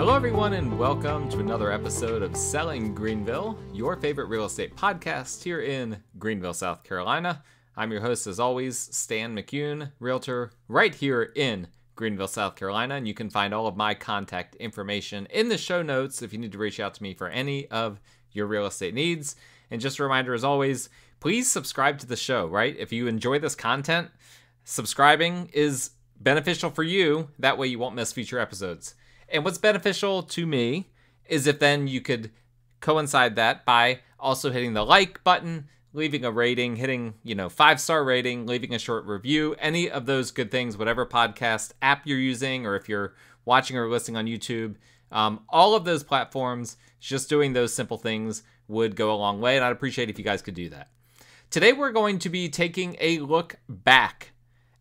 Hello, everyone, and welcome to another episode of Selling Greenville, your favorite real estate podcast here in Greenville, South Carolina. I'm your host, as always, Stan McCune, realtor right here in Greenville, South Carolina, and you can find all of my contact information in the show notes if you need to reach out to me for any of your real estate needs. And just a reminder, as always, please subscribe to the show, right? If you enjoy this content, subscribing is beneficial for you. That way you won't miss future episodes. And what's beneficial to me is if then you could coincide that by also hitting the like button, leaving a rating, hitting, 5-star rating, leaving a short review, any of those good things, whatever podcast app you're using, or if you're watching or listening on YouTube, all of those platforms, just doing those simple things would go a long way. And I'd appreciate if you guys could do that. Today, we're going to be taking a look back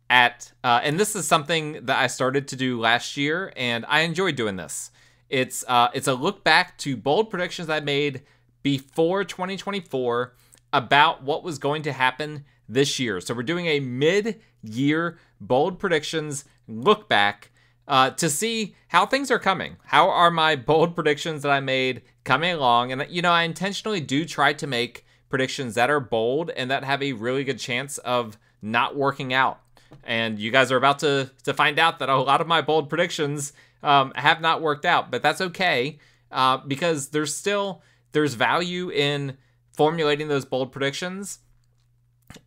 at, and this is something that I started to do last year, and I enjoyed doing this. It's a look back to bold predictions I made before 2024 about what was going to happen this year. So we're doing a mid-year bold predictions look back to see how things are coming. How are my bold predictions that I made coming along? And, I intentionally do try to make predictions that are bold and that have a really good chance of not working out. And you guys are about to find out that a lot of my bold predictions have not worked out, but that's okay because there's value in formulating those bold predictions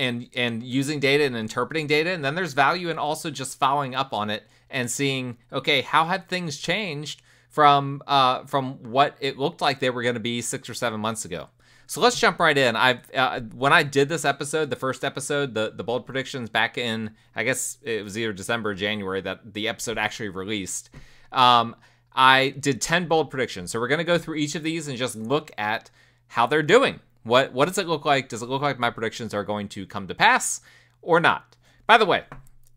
and using data and interpreting data. And then there's value in also just following up on it and seeing, okay, how have things changed from what it looked like they were going to be 6 or 7 months ago. So let's jump right in. When I did this episode, the first episode, the bold predictions back in, I guess it was either December or January that the episode actually released. I did 10 bold predictions. So we're going to go through each of these and just look at how they're doing. What does it look like? Does it look like my predictions are going to come to pass or not? By the way,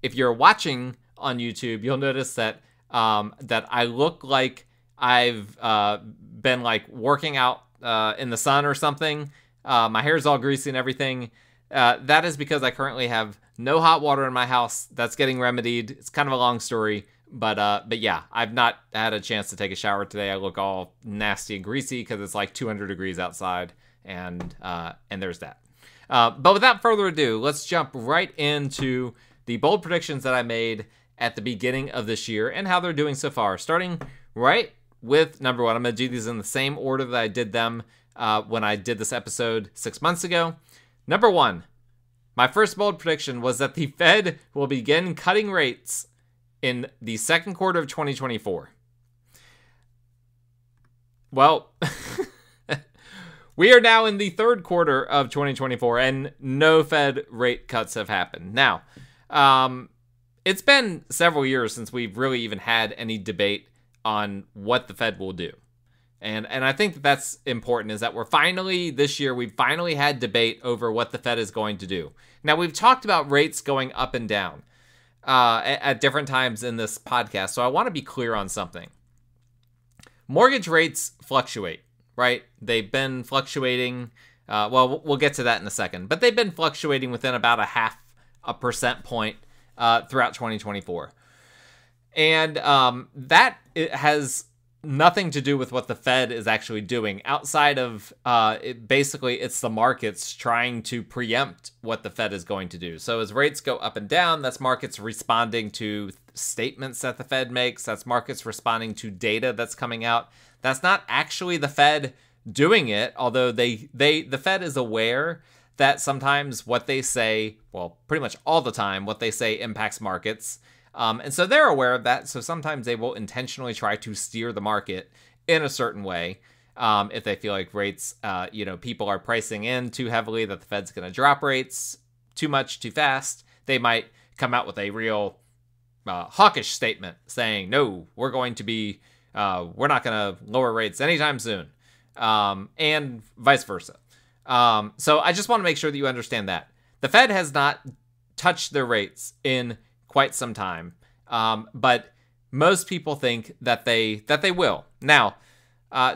if you're watching on YouTube, you'll notice that that I look like I've been like working out in the sun or something. My hair's all greasy and everything. That is because I currently have no hot water in my house. That's getting remedied. It's kind of a long story, but yeah, I've not had a chance to take a shower today. I look all nasty and greasy because it's like 200 degrees outside, and there's that. But without further ado, let's jump right into the bold predictions that I made at the beginning of this year and how they're doing so far. Starting right with number one. I'm going to do these in the same order that I did them when I did this episode 6 months ago. Number one, my first bold prediction was that the Fed will begin cutting rates in the second quarter of 2024. Well, we are now in the third quarter of 2024 and no Fed rate cuts have happened. Now, it's been several years since we've really even had any debate on what the Fed will do. And I think that's important, is that this year, we've finally had debate over what the Fed is going to do. Now, we've talked about rates going up and down at different times in this podcast, so I want to be clear on something. Mortgage rates fluctuate, right? They've been fluctuating, we'll get to that in a second, but they've been fluctuating within about 0.5 percentage point throughout 2024. And that has nothing to do with what the Fed is actually doing outside of it's the markets trying to preempt what the Fed is going to do. So as rates go up and down, that's markets responding to statements that the Fed makes. That's markets responding to data that's coming out. That's not actually the Fed doing it, although the Fed is aware that sometimes what they say, well, pretty much all the time, what they say impacts markets. And so they're aware of that. So sometimes they will intentionally try to steer the market in a certain way. If they feel like rates, people are pricing in too heavily that the Fed's going to drop rates too much, too fast, they might come out with a real hawkish statement saying, no, we're not going to lower rates anytime soon. And vice versa. So I just want to make sure that you understand that. The Fed has not touched their rates in quite some time, but most people think that they will. Now,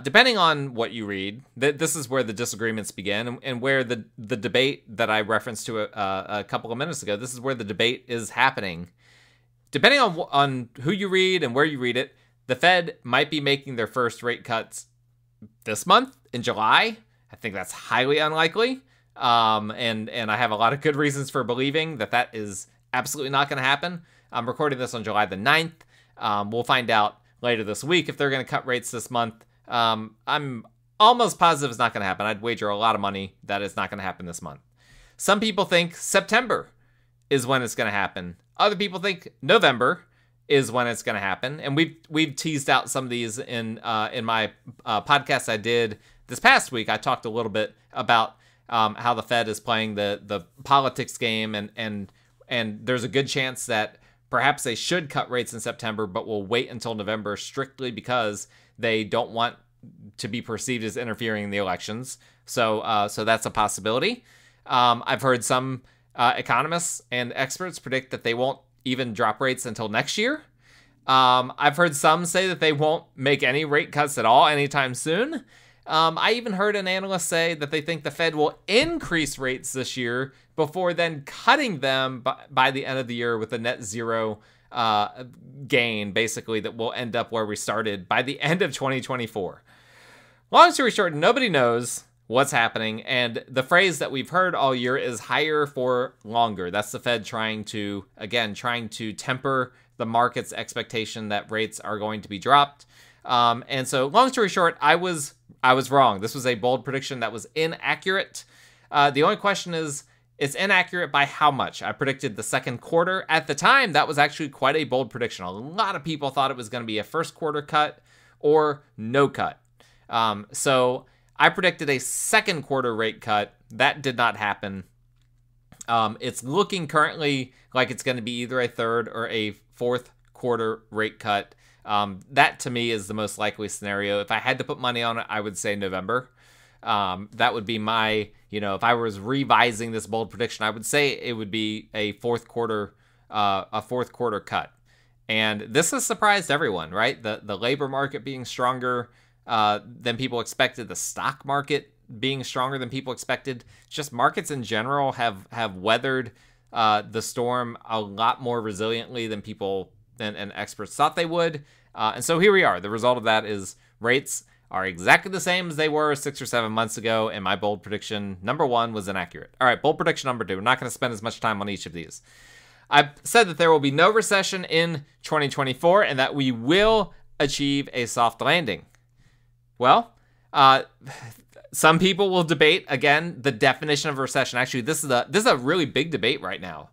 depending on what you read, this is where the disagreements begin, and where the debate that I referenced to a couple of minutes ago, this is where the debate is happening. Depending on who you read and where you read it, the Fed might be making their first rate cuts this month in July. I think that's highly unlikely. And I have a lot of good reasons for believing that is absolutely not going to happen. I'm recording this on July the 9th. We'll find out later this week if they're going to cut rates this month. I'm almost positive it's not going to happen. I'd wager a lot of money that it's not going to happen this month. Some people think September is when it's going to happen. Other people think November is when it's going to happen. And we've teased out some of these in my podcast I did this past week. I talked a little bit about how the Fed is playing the politics game, and there's a good chance that perhaps they should cut rates in September, but will wait until November strictly because they don't want to be perceived as interfering in the elections. So that's a possibility. I've heard some economists and experts predict that they won't even drop rates until next year. I've heard some say that they won't make any rate cuts at all anytime soon. I even heard an analyst say that they think the Fed will increase rates this year before then cutting them by the end of the year with a net zero gain, basically, that will end up where we started by the end of 2024. Long story short, nobody knows what's happening, and the phrase that we've heard all year is higher for longer. That's the Fed trying to temper the market's expectation that rates are going to be dropped. And so, long story short, I was wrong. This was a bold prediction that was inaccurate. The only question is, it's inaccurate by how much? I predicted the second quarter. At the time, that was actually quite a bold prediction. A lot of people thought it was going to be a first quarter cut or no cut. So I predicted a second quarter rate cut. That did not happen. It's looking currently like it's going to be either a third or a fourth quarter rate cut. That to me is the most likely scenario. If I had to put money on it, I would say November. That would be my, if I was revising this bold prediction, I would say it would be a fourth quarter cut. And this has surprised everyone, right? The labor market being stronger than people expected, the stock market being stronger than people expected. Just markets in general have weathered the storm a lot more resiliently than people and experts thought they would. And so here we are. The result of that is rates are exactly the same as they were 6 or 7 months ago, and my bold prediction number 1 was inaccurate. All right, bold prediction number 2. We're not going to spend as much time on each of these. I said that there will be no recession in 2024 and that we will achieve a soft landing. Well, some people will debate, again, the definition of a recession. Actually, this is a really big debate right now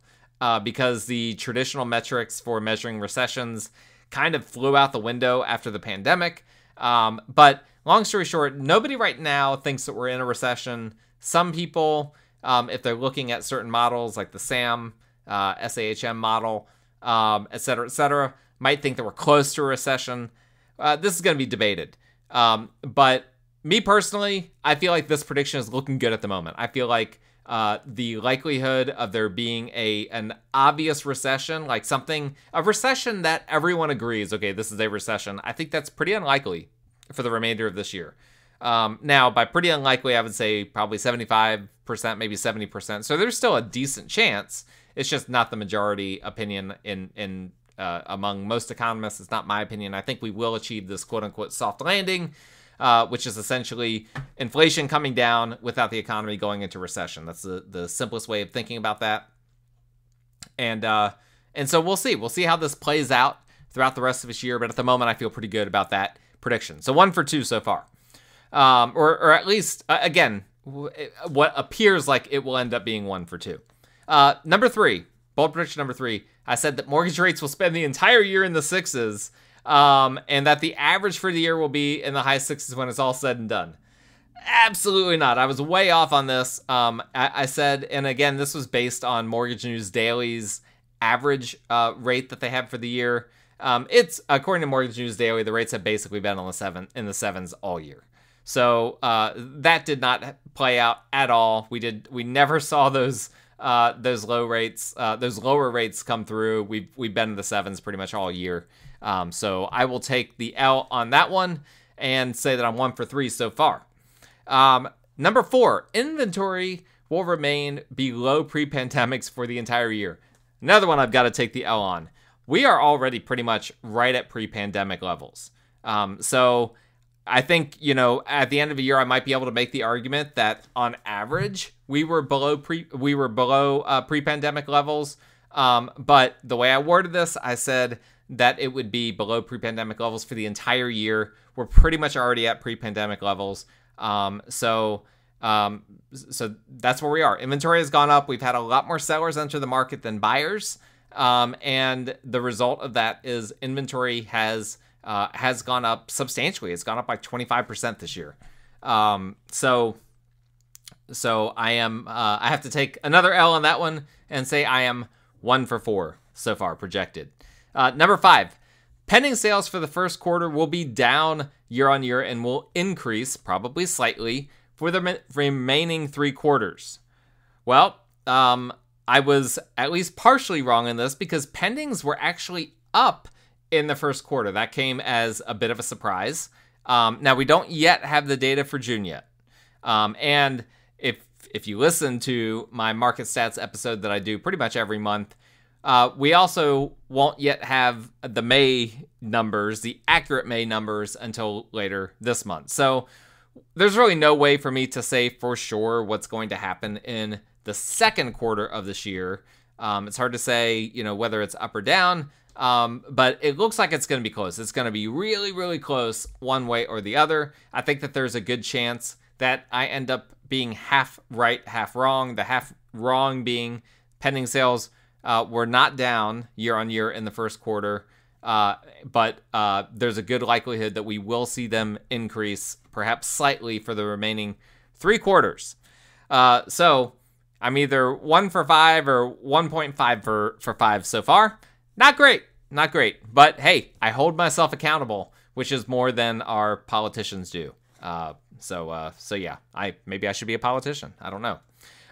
because the traditional metrics for measuring recessions kind of flew out the window after the pandemic. But long story short, nobody right now thinks that we're in a recession. Some people, if they're looking at certain models like the SAM, SAHM model, et cetera, might think that we're close to a recession. This is going to be debated. But me personally, I feel like this prediction is looking good at the moment. I feel like the likelihood of there being an obvious recession, like a recession that everyone agrees, okay, this is a recession, I think that's pretty unlikely for the remainder of this year. Now, by pretty unlikely, I would say probably 75%, maybe 70%. So there's still a decent chance. It's just not the majority opinion in among most economists. It's not my opinion. I think we will achieve this quote-unquote soft landing, which is essentially inflation coming down without the economy going into recession. That's the simplest way of thinking about that. And so we'll see. We'll see how this plays out throughout the rest of this year. But at the moment, I feel pretty good about that prediction. So 1 for 2 so far. Or at least, again, what appears like it will end up being 1 for 2. Number 3, bold prediction number 3. I said that mortgage rates will spend the entire year in the 6s. And that the average for the year will be in the high 6s when it's all said and done. Absolutely not. I was way off on this. I said, and again, this was based on Mortgage News Daily's average rate that they have for the year. It's according to Mortgage News Daily, the rates have basically been in the 7s all year. So that did not play out at all. We never saw those lower rates come through. We've been in the 7s pretty much all year. So I will take the L on that one and say that I'm 1 for 3 so far. Number 4, inventory will remain below pre-pandemics for the entire year. Another one I've got to take the L on. we are already pretty much right at pre-pandemic levels. So I think, at the end of the year, I might be able to make the argument that on average, we were below pre-pandemic levels. But the way I worded this, I said that it would be below pre-pandemic levels for the entire year. We're pretty much already at pre-pandemic levels. So that's where we are. Inventory has gone up. We've had a lot more sellers enter the market than buyers. And the result of that is inventory has gone up substantially. It's gone up by 25% this year. So I have to take another L on that one and say I am 1 for 4 so far projected. Number 5, pending sales for the first quarter will be down year on year and will increase probably slightly for the remaining 3 quarters. Well, I was at least partially wrong in this because pendings were actually up in the first quarter. That came as a bit of a surprise. Now, we don't yet have the data for June yet. And if you listen to my market stats episode that I do pretty much every month, we also won't yet have the May numbers, the accurate May numbers, until later this month. So there's really no way for me to say for sure what's going to happen in the second quarter of this year. It's hard to say, whether it's up or down, but it looks like it's going to be close. It's going to be really, really close one way or the other. I think that there's a good chance that I end up being half right, half wrong. The half wrong being pending sales were not down year on year in the first quarter, but there's a good likelihood that we will see them increase perhaps slightly for the remaining 3 quarters. So I'm either 1 for 5 or 1.5 for 5 so far. Not great. But hey, I hold myself accountable, which is more than our politicians do. So yeah, maybe I should be a politician. I don't know.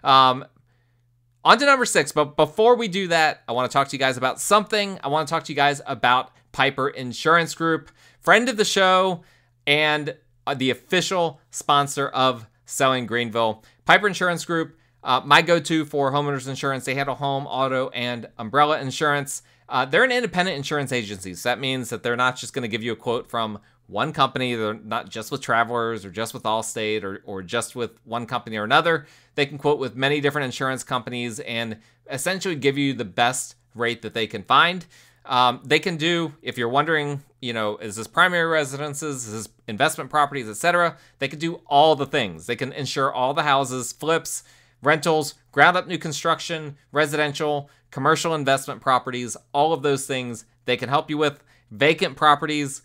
On to number 6, but before we do that, I want to talk to you guys about something. I want to talk to you guys about Piper Insurance Group, friend of the show, and the official sponsor of Selling Greenville. Piper Insurance Group, my go-to for homeowners insurance. They handle home, auto, and umbrella insurance. They're an independent insurance agency, so that means that they're not just going to give you a quote from one company. They're not just with Travelers or just with Allstate or just with one company or another. They can quote with many different insurance companies and essentially give you the best rate that they can find. They can do, if you're wondering, is this primary residences, is this investment properties, etc., they can do all the things. They can insure all the houses, flips, rentals, ground up new construction, residential, commercial investment properties, all of those things they can help you with. Vacant properties,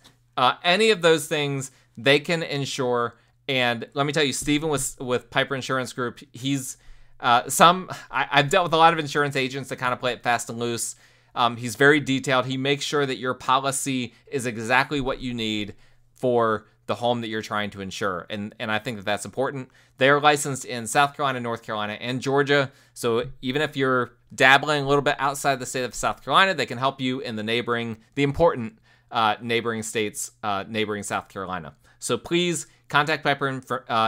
any of those things they can insure. And let me tell you, Steven with Piper Insurance Group, he's I've dealt with a lot of insurance agents that kind of play it fast and loose. He's very detailed. He makes sure that your policy is exactly what you need for the home that you're trying to insure. And I think that that's important. They are licensed in South Carolina, North Carolina, and Georgia. So even if you're dabbling a little bit outside the state of South Carolina, they can help you in the important neighboring states, neighboring South Carolina. So please contact Piper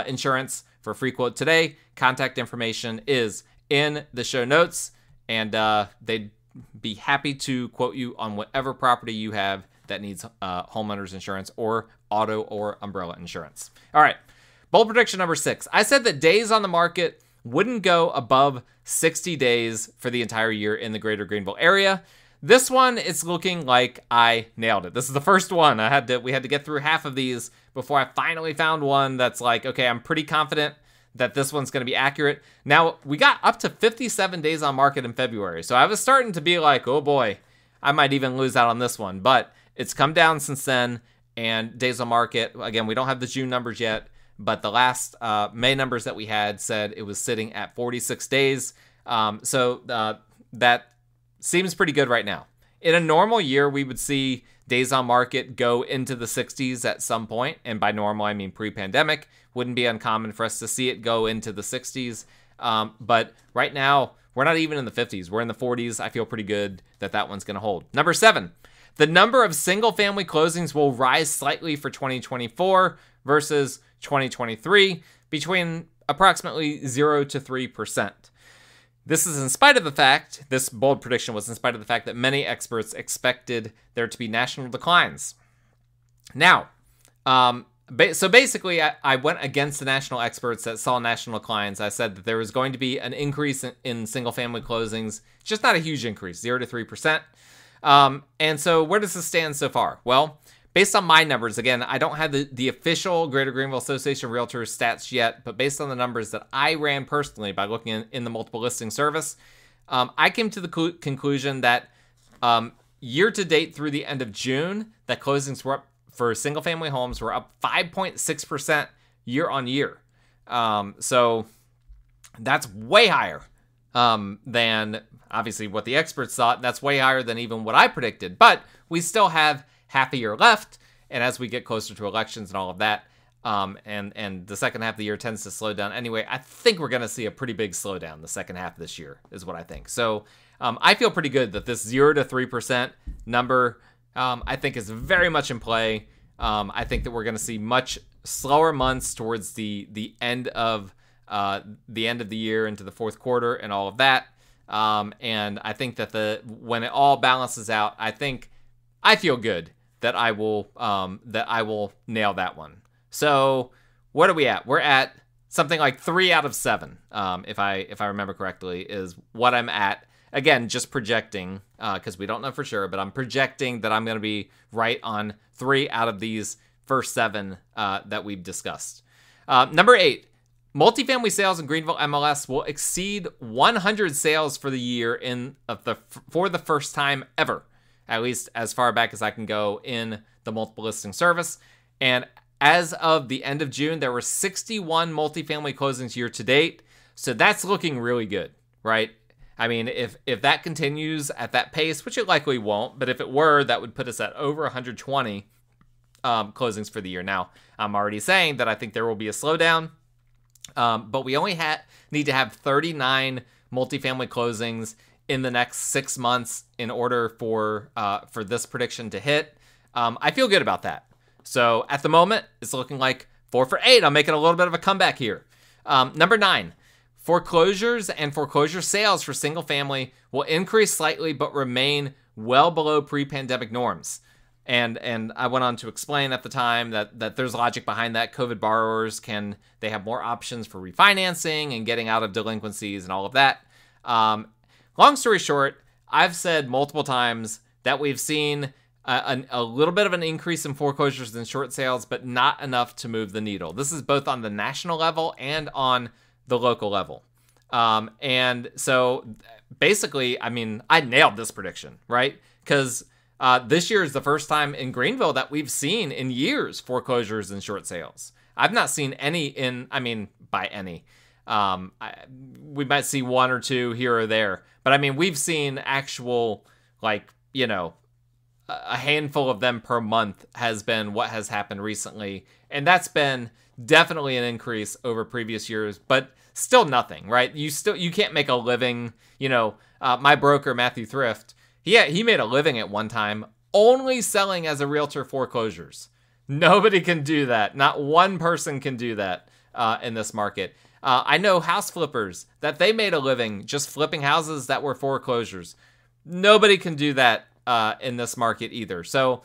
Insurance for a free quote today. Contact information is in the show notes, and they'd be happy to quote you on whatever property you have that needs homeowners insurance or auto or umbrella insurance. All right, bold prediction number 6. I said that days on the market wouldn't go above 60 days for the entire year in the greater Greenville area. This one, it's looking like I nailed it. This is the first one. We had to get through half of these before I finally found one that's like, okay, I'm pretty confident that this one's going to be accurate. Now, we got up to 57 days on market in February, so I was starting to be like, oh boy, I might even lose out on this one. But it's come down since then, and days on market, again, we don't have the June numbers yet, but the last May numbers that we had said it was sitting at 46 days. So that seems pretty good right now. In a normal year, we would see days on market go into the 60s at some point. And by normal, I mean pre-pandemic. Wouldn't be uncommon for us to see it go into the 60s. But right now, we're not even in the 50s. We're in the 40s. I feel pretty good that one's going to hold. Number 7, the number of single-family closings will rise slightly for 2024 versus 2023 between approximately 0 to 3%. This is in spite of the fact, this bold prediction was in spite of the fact that many experts expected there to be national declines. Now, so basically, I went against the national experts that saw national declines. I said that there was going to be an increase in single-family closings, just not a huge increase, 0 to 3%. And so where does this stand so far? Well, based on my numbers, again, I don't have the official Greater Greenville Association of Realtors stats yet, but based on the numbers that I ran personally by looking in the multiple listing service, I came to the conclusion that year to date through the end of June, that closings were up for single-family homes were up 5.6% year on year. So that's way higher than obviously what the experts thought. That's way higher than even what I predicted. But we still have half a year left, and as we get closer to elections and all of that, and the second half of the year tends to slow down anyway, I think we're going to see a pretty big slowdown the second half of this year, is what I think. So I feel pretty good that this 0 to 3% number, I think, is very much in play. I think that we're going to see much slower months towards the end of the year into the fourth quarter and all of that. And I think that when it all balances out, I feel good that I will nail that one. So what are we at? We're at something like 3 out of 7, if I remember correctly, is what I'm at. Again, just projecting, because we don't know for sure, but I'm projecting that I'm going to be right on 3 out of these first 7 that we've discussed. Number 8, multifamily sales in Greenville MLS will exceed 100 sales for the year for the first time ever, at least as far back as I can go in the multiple listing service. And as of the end of June, there were 61 multifamily closings year to date. So that's looking really good, right? I mean, if that continues at that pace, which it likely won't, but if it were, that would put us at over 120 closings for the year. Now, I'm already saying that I think there will be a slowdown, but we only need to have 39 multifamily closings in the next 6 months in order for this prediction to hit. I feel good about that. So at the moment, it's looking like 4 for 8. I'm making a little bit of a comeback here. Number 9. Foreclosures and foreclosure sales for single family will increase slightly but remain well below pre-pandemic norms. And I went on to explain at the time that there's logic behind that. COVID borrowers they have more options for refinancing and getting out of delinquencies and all of that. Long story short, I've said multiple times that we've seen a little bit of an increase in foreclosures and short sales, but not enough to move the needle. This is both on the national level and on the local level. And so basically, I mean, I nailed this prediction, right? Because this year is the first time in Greenville that we've seen in years foreclosures and short sales. I've not seen any by any. We might see 1 or 2 here or there, but I mean, we've seen actual, a handful of them per month has been what has happened recently. And that's been definitely an increase over previous years, but still nothing, right? You can't make a living. My broker, Matthew Thrift, he made a living at one time only selling as a realtor foreclosures. Nobody can do that. Not one person can do that in this market. I know house flippers that they made a living just flipping houses that were foreclosures. Nobody can do that in this market either. So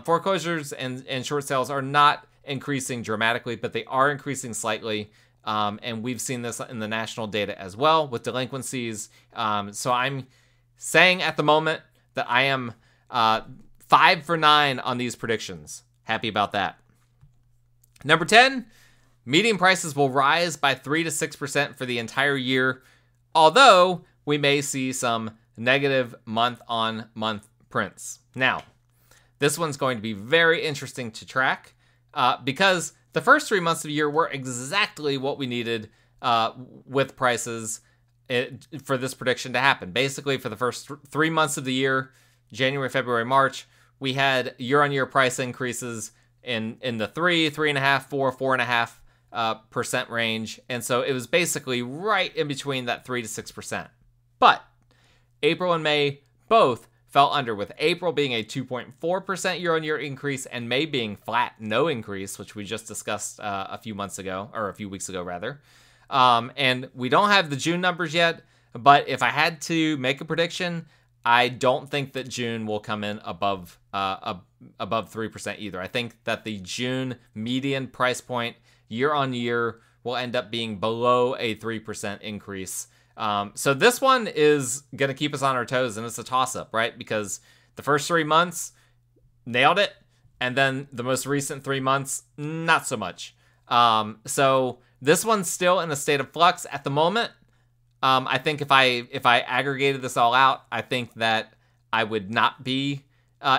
foreclosures and short sales are not increasing dramatically, but they are increasing slightly. And we've seen this in the national data as well with delinquencies. So I'm saying at the moment that I am 5 for 9 on these predictions. Happy about that. Number 10, median prices will rise by 3 to 6% for the entire year, although we may see some negative month-on-month prints. Now, this one's going to be very interesting to track because the first 3 months of the year were exactly what we needed with prices for this prediction to happen. Basically, for the first 3 months of the year, January, February, March, we had year-on-year price increases in the 3.5%, 4.5% range. And so it was basically right in between that 3 to 6%. But April and May both fell under, with April being a 2.4% year-on-year increase and May being flat, no increase, which we just discussed a few weeks ago rather. And we don't have the June numbers yet. But if I had to make a prediction, I don't think that June will come in above 3% either. I think that the June median price point year on year will end up being below a 3% increase. So this one is going to keep us on our toes, and it's a toss-up, right? Because the first 3 months, nailed it, and then the most recent 3 months, not so much. So this one's still in a state of flux at the moment. I think if I aggregated this all out, I think that I would not be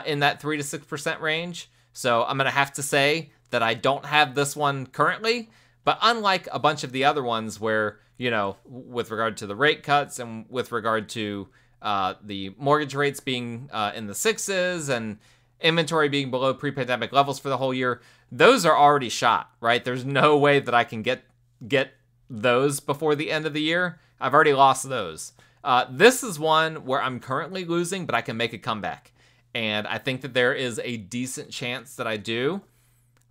in that 3 to 6% range. So I'm going to have to say that I don't have this one currently. But unlike a bunch of the other ones where, with regard to the rate cuts and with regard to the mortgage rates being in the 6s and inventory being below pre-pandemic levels for the whole year, those are already shot, right? There's no way that I can get those before the end of the year. I've already lost those. This is one where I'm currently losing, but I can make a comeback. And I think that there is a decent chance that I do,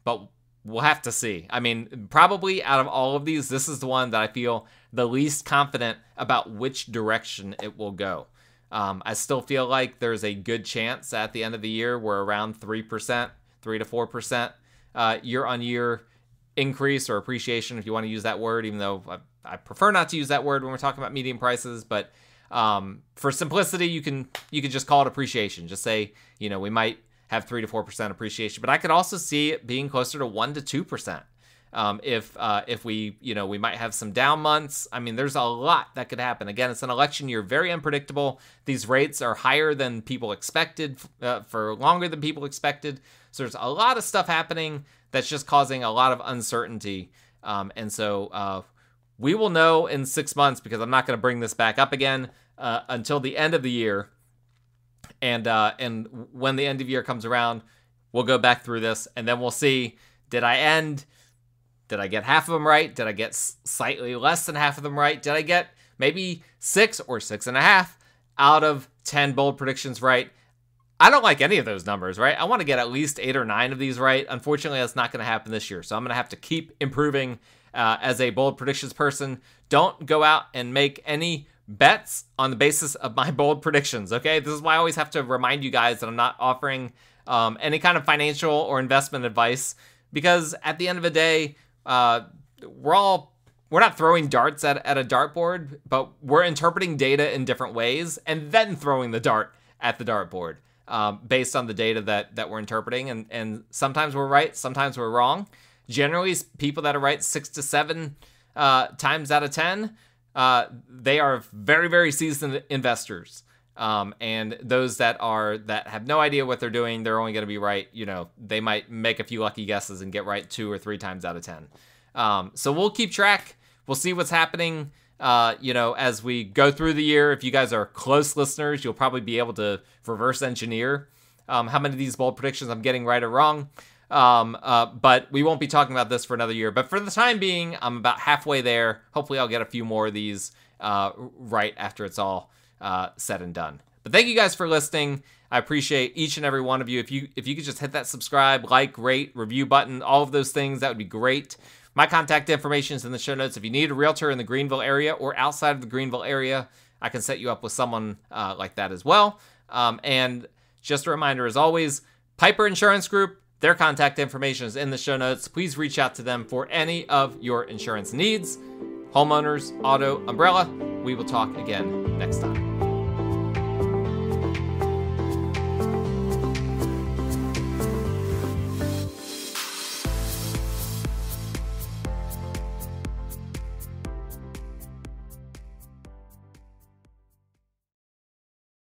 but we'll have to see. I mean, probably out of all of these, this is the one that I feel the least confident about which direction it will go. I still feel like there's a good chance at the end of the year we're around 3%, 3 to 4% year-on-year increase or appreciation, if you want to use that word, even though I prefer not to use that word when we're talking about median prices. But for simplicity, you can just call it appreciation. Just say, we might have 3 to 4% appreciation, but I could also see it being closer to 1 to 2%. If we might have some down months. I mean, there's a lot that could happen. Again, it's an election year, very unpredictable. These rates are higher than people expected, for longer than people expected. So there's a lot of stuff happening that's just causing a lot of uncertainty. And so we will know in 6 months, because I'm not going to bring this back up again until the end of the year. And when the end of year comes around, we'll go back through this, and then we'll see, did I get half of them right? Did I get slightly less than half of them right? Did I get maybe 6 or 6.5 out of 10 bold predictions right? I don't like any of those numbers, right? I want to get at least 8 or 9 of these right. Unfortunately, that's not going to happen this year. So I'm going to have to keep improving as a bold predictions person. Don't go out and make any bets on the basis of my bold predictions, okay? This is why I always have to remind you guys that I'm not offering any kind of financial or investment advice, because at the end of the day, we're not throwing darts at a dartboard, but we're interpreting data in different ways and then throwing the dart at the dartboard based on the data that we're interpreting. And sometimes we're right, sometimes we're wrong. Generally, people that are right 6 to 7 times out of 10, they are very, very seasoned investors. And those that have no idea what they're doing, they're only going to be right. They might make a few lucky guesses and get right 2 or 3 times out of 10. So we'll keep track. We'll see what's happening, as we go through the year. If you guys are close listeners, you'll probably be able to reverse engineer how many of these bold predictions I'm getting right or wrong. But we won't be talking about this for another year. But for the time being, I'm about halfway there. Hopefully I'll get a few more of these right after it's all said and done. But thank you guys for listening. I appreciate each and every one of you. If you could just hit that subscribe, like, rate, review button, all of those things, that would be great. My contact information is in the show notes. If you need a realtor in the Greenville area or outside of the Greenville area, I can set you up with someone like that as well. And just a reminder, as always, Piper Insurance Group, their contact information is in the show notes. Please reach out to them for any of your insurance needs. Homeowners, auto, umbrella. We will talk again next time.